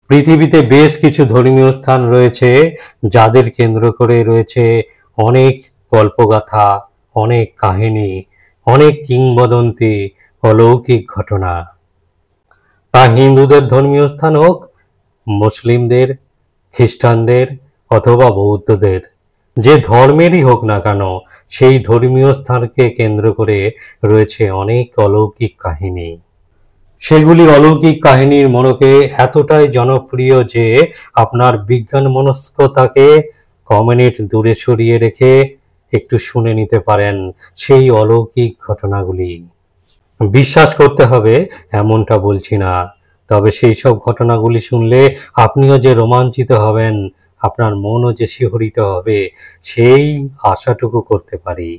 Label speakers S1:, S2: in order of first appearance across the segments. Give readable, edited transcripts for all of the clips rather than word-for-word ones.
S1: পৃথিবীতে বেশ কিছু ধর্মীয় স্থান রয়েছে যাদের কেন্দ্র করে রয়েছে অনেক গল্পগাথা, অনেক কাহিনী, অনেক কিংবদন্তি, অলৌকিক ঘটনা। তা হিন্দুদের ধর্মীয় স্থান হোক, মুসলিমদের, খ্রিস্টানদের অথবা বৌদ্ধদের, যে ধর্মেরই হোক না কেন, সেই ধর্মীয় স্থানকে কেন্দ্র করে রয়েছে অনেক অলৌকিক কাহিনী। সেগুলি অলৌকিক কাহিনীর মোড়কে এতটাই জনপ্রিয় যে আপনার বিজ্ঞান মনস্কতাকে কমিউনিট দূরে সরিয়ে রেখে একটু শুনে নিতে পারেন সেই অলৌকিক ঘটনাগুলি। বিশ্বাস করতে হবে এমনটা বলছি না, তবে সেই সব ঘটনাগুলি শুনলে আপনিও যে রোমাঞ্চিত হবেন, আপনার মনও যে শিহরিত হবে, সেই আশাটুকু করতে পারি।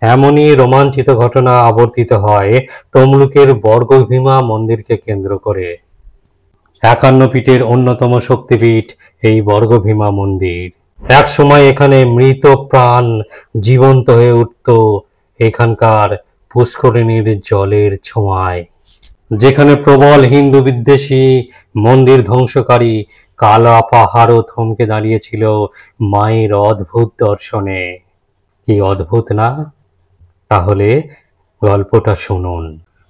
S1: এমনই রোমাঞ্চিত ঘটনা আবর্তিত হয় তমলুকের বর্গভীমা মন্দিরকে কেন্দ্র করে। ৫১ পীঠের অন্যতম শক্তিপীঠ এই বর্গভীমা মন্দির। এক সময় এখানে মৃত প্রাণ জীবন্ত হয়ে উঠত এখানকার পুষ্করিণীর জলের ছোঁয়ায়। যেখানে প্রবল হিন্দু বিদ্বেষী মন্দির ধ্বংসকারী কালা পাহাড়ও থমকে দাঁড়িয়েছিল মায়ের অদ্ভুত দর্শনে। কি অদ্ভুত না? তাহলে গল্পটা শুনুন।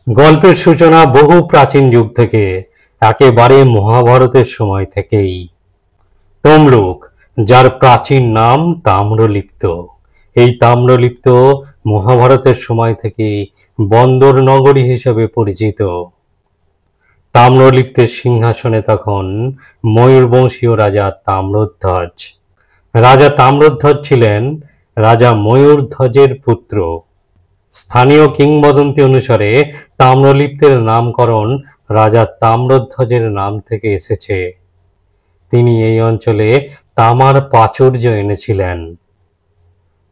S1: গল্পের সূচনা বহু প্রাচীন যুগ থেকে, একেবারে মহাভারতের সময় থেকেই। তমলুক, যার প্রাচীন নাম তাম্রলিপ্ত, এই তাম্রলিপ্ত মহাভারতের সময় থেকেই বন্দর নগরী হিসেবে পরিচিত। তাম্রলিপ্তের সিংহাসনে তখন ময়ূরবংশীয় রাজা তাম্রধ্বজ। রাজা তাম্রধ্বজ ছিলেন রাজা ময়ূরধ্বজের পুত্র। স্থানীয় কিংবদন্তি অনুসারে তাম্রলিপ্তের নামকরণ রাজা তাম্রধ্বজের নাম থেকে এসেছে। তিনি এই অঞ্চলে তামার প্রাচুর্য এনেছিলেন।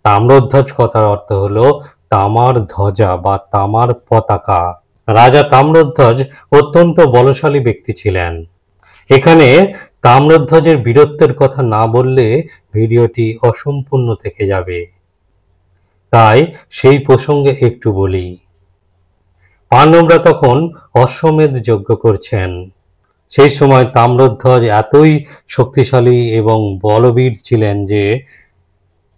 S1: তাম্রধ্বজ কথার অর্থ হলো তামার ধ্বজা বা তামার পতাকা। রাজা তাম্রধ্বজ অত্যন্ত বলশালী ব্যক্তি ছিলেন। এখানে তাম্রধ্বজের বীরত্বের কথা না বললে ভিডিওটি অসম্পূর্ণ থেকে যাবে, তাই সেই প্রসঙ্গে একটু বলি। পাণ্ডবরা তখন অশ্বমেধ যজ্ঞ করছেন। সেই সময় তাম্রধ্বজ এতই শক্তিশালী এবং বলবীর ছিলেন যে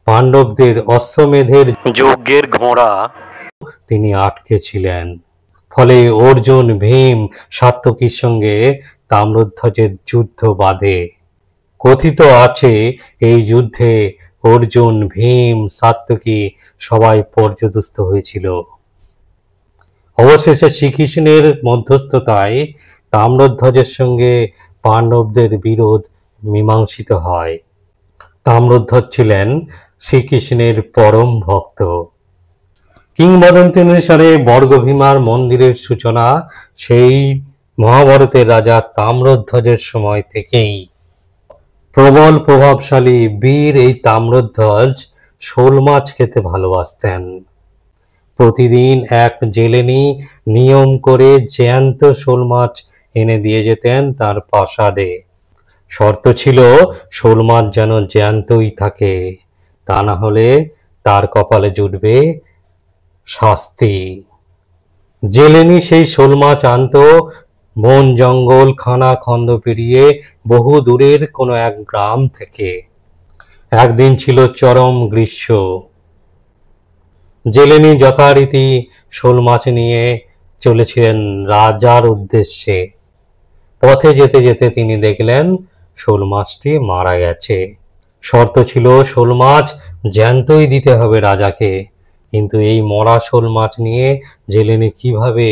S1: পাণ্ডবদের অশ্বমেধের যজ্ঞের ঘোড়া তিনি আটকে ছিলেন। ফলে অর্জুন, ভীম, সাত্যকীর সঙ্গে তাম্রধ্বজের যুদ্ধ বাধে। কথিত আছে এই যুদ্ধে অর্জুন, ভীম, সাত্যকী সবাই পর্যুদস্ত হয়েছিল। অবশেষে শ্রীকৃষ্ণের মধ্যস্থতায় তাম্রধ্বজের সঙ্গে পাণ্ডবদের বিরোধ মীমাংসিত হয়। তাম্রধ্বজ ছিলেন শ্রীকৃষ্ণের পরম ভক্ত। কিংবদন্তি অনুসারে বর্গভীমার মন্দিরের সূচনা সেই মহাভারতের রাজা তাম্রধ্বজের সময় থেকেই। প্রবল প্রভাবশালী বীর এই তাম্রধ্বজ শোল মাছ খেতে ভালোবাসতেন। প্রতিদিন এক জেলেনি নিয়ম করে জ্যান্ত শোল মাছ এনে দিয়ে যেতেন তার প্রাসাদে। শর্ত ছিল শোল মাছ যেন জ্যান্তই থাকে, তা না হলে তার কপালে জুটবে শাস্তি। জেলেনি সেই শোল মাছ আনত বন জঙ্গল খানা খন্দ পেরিয়ে বহু দূরের কোনো এক গ্রাম থেকে। একদিন ছিল চরম গ্রীষ্ম। জেলেনি যথারীতি শোল মাছ নিয়ে চলেছিলেন রাজার উদ্দেশ্যে। পথে যেতে যেতে তিনি দেখলেন শোল মাছটি মারা গেছে। শর্ত ছিল শোল মাছ জ্যান্তই দিতে হবে রাজাকে, কিন্তু এই মরা শোল মাছ নিয়ে জেলেনি কিভাবে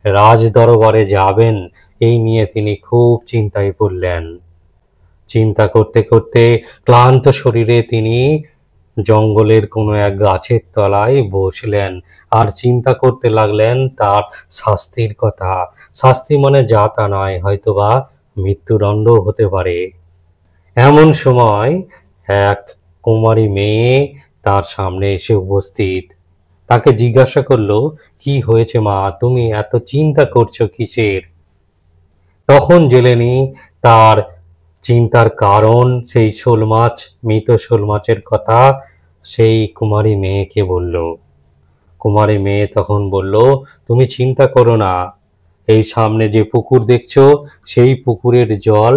S1: রাজ দরবারে যাবেন, এই নিয়ে তিনি খুব চিন্তায় পড়লেন। চিন্তা করতে করতে ক্লান্ত শরীরে তিনি জঙ্গলের কোনো এক গাছের তলায় বসলেন আর চিন্তা করতে লাগলেন তার শাস্তির কথা। শাস্তি মানে যা তা নয়, হয়তোবা মৃত্যুদণ্ড হতে পারে। এমন সময় এক কুমারী মেয়ে তার সামনে এসে উপস্থিত। তাকে জিজ্ঞাসা করলো, কি হয়েছে মা, তুমি এত চিন্তা করছো কিসের? তখন জেলেনি তার চিন্তার কারণ, সেই শোল মাছ, মৃত শোল মাছের কথা সেই কুমারী মেয়েকে বলল। কুমারী মেয়ে তখন বলল, তুমি চিন্তা করো না, এই সামনে যে পুকুর দেখছো সেই পুকুরের জল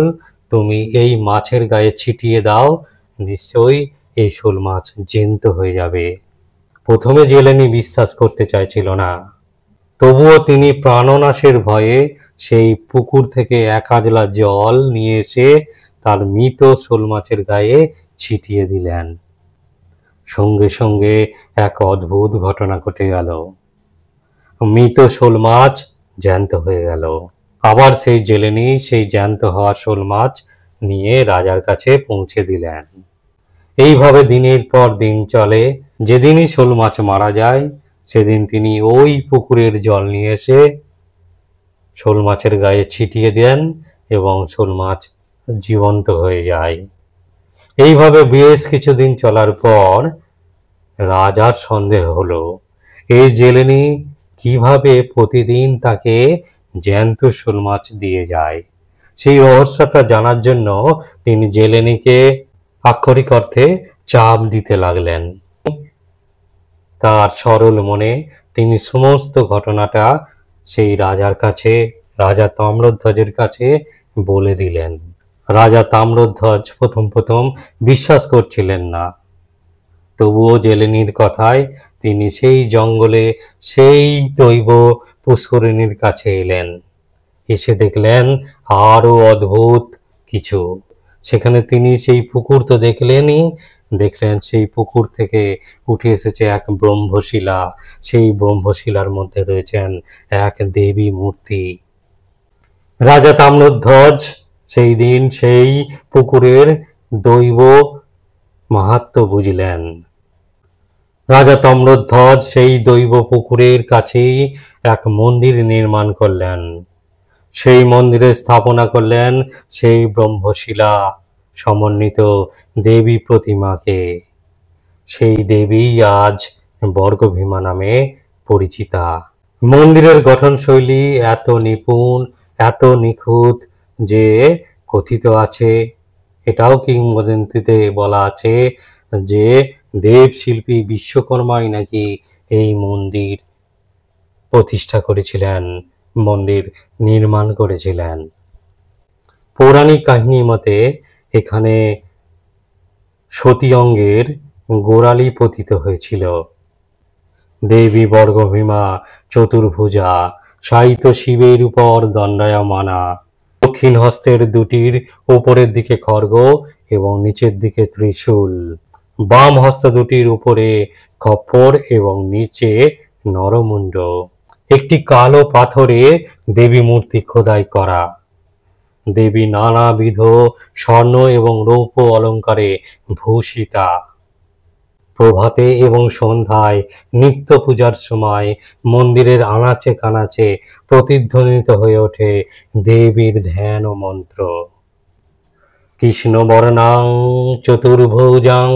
S1: তুমি এই মাছের গায়ে ছিটিয়ে দাও, নিশ্চয়ই এই শোল মাছ জ্যান্ত হয়ে যাবে। প্রথমে জেলেনি বিশ্বাস করতে চাইছিল না, তবুও তিনি প্রাণনাশের ভয়ে সেই পুকুর থেকে এক হাজলা জল নিয়ে এসে তার মৃত শোল মাছের গায়ে ছিটিয়ে দিলেন। সঙ্গে সঙ্গে এক অদ্ভুত ঘটনা ঘটে গেল, মৃত শোল মাছ জ্যান্ত হয়ে গেল। আবার সেই জেলেনি সেই জ্যান্ত হওয়া শোল মাছ নিয়ে রাজার কাছে পৌঁছে দিলেন। এইভাবে দিনের পর দিন চলে। যেদিনই শোল মাছ মারা যায় সেদিন তিনি ওই পুকুরের জল নিয়ে এসে শোল মাছের গায়ে ছিটিয়ে দেন এবং শোল মাছ জীবন্ত হয়ে যায়। এইভাবে বেশ কিছুদিন চলার পর রাজার সন্দেহ হলো, এই জেলেনি কিভাবে প্রতিদিন তাকে জ্যান্ত শোল মাছ দিয়ে যায়। সেই রহস্যটা জানার জন্য তিনি জেলেনিকে আক্ষরিক অর্থে চাপ দিতে লাগলেন। তার সরল মনে তিনি সমস্ত ঘটনাটা সেই রাজার কাছে, রাজা তাম্রধ্বজের কাছে বলে দিলেন। রাজা তাম্রধ্বজ প্রথম প্রথম বিশ্বাস করছিলেন না, তবুও জেলেনির কথায় তিনি সেই জঙ্গলে সেই দৈব পুষ্করিণীর কাছে এলেন। এসে দেখলেন আরো অদ্ভুত কিছু। সেখানে তিনি সেই পুকুর তো দেখলেনই, দেখলেন সেই পুকুর থেকে উঠে এসেছে এক ব্রহ্মশিলা। সেই ব্রহ্মশিলার মধ্যে রয়েছেন এক দেবী মূর্তি। রাজা তাম্রধ্বজ সেই দিন সেই পুকুরের দৈব মাহাত্ম্য বুঝলেন। রাজা তাম্রধ্বজ সেই দৈব পুকুরের কাছেই এক মন্দির নির্মাণ করলেন। সেই মন্দিরে স্থাপনা করলেন সেই ব্রহ্মশিলা সমন্বিত দেবী প্রতিমাকে। সেই দেবী আজ বর্গভীমা নামে পরিচিতা। মন্দিরের গঠনশৈলী এত নিপুণ, এত নিখুঁত যে কথিত আছে, এটাও কিংবদন্তিতে বলা আছে যে দেবশিল্পী বিশ্বকর্মাই নাকি এই মন্দির প্রতিষ্ঠা করেছিলেন, মন্দির নির্মাণ করেছিলেন। পৌরাণিক কাহিনী মতে এখানে সতী অঙ্গের গোড়ালি পতিত হয়েছিল। দেবী বর্গভীমা চতুর্ভুজা, শায়িত শিবের উপর দণ্ডায়মানা, দক্ষিণ হস্তের দুটির উপরের দিকে খড়গ এবং নিচের দিকে ত্রিশূল, বাম হস্ত দুটির উপরে খপ্পর এবং নিচে নরমুণ্ড। একটি কালো পাথরে দেবী মূর্তি খোদাই করা। দেবী নানাবিধ স্বর্ণ এবং রৌপ্য অলঙ্কারে ভূষিতা। প্রভাতে এবং সন্ধ্যায় নিত্য পূজার সময় মন্দিরের আনাচে কানাচে প্রতিধ্বনিত হয়ে ওঠে দেবীর ধ্যান ও মন্ত্র। কৃষ্ণবর্ণাং চতুর্ভুজাং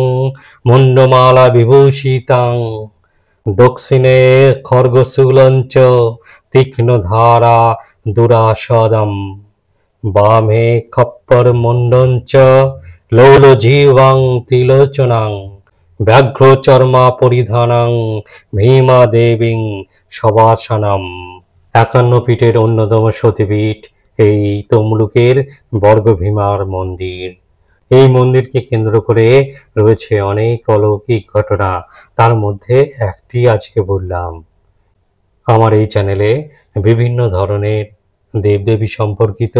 S1: মুণ্ডমালা বিভূষিতাং, দক্ষিণে খর্গশূলঞ্চ তীক্ষ্ণধারা দুরাসদম, বামে খপ্পর মুণ্ডঞ্চ লৌলজিহ্বাং ত্রিলোচনাং, ব্যাঘ্রচর্মা পরিধানাং ভীমা দেবীং শবাসনম। 51 পীঠের অন্যতম সতীপীঠ এই তমলুকের বর্গভীমার মন্দির। এই মন্দিরকে কেন্দ্র করে রয়েছে অনেক অলৌকিক ঘটনা, তার মধ্যে একটি আজকে বললাম। আমার এই চ্যানেলে বিভিন্ন ধরনের দেবদেবী সম্পর্কিত,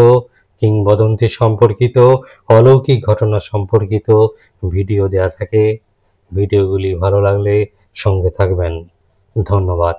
S1: কিংবদন্তি সম্পর্কিত, অলৌকিক ঘটনা সম্পর্কিত ভিডিও দেয়া থাকে। ভিডিওগুলি ভালো লাগলে সঙ্গে থাকবেন। ধন্যবাদ।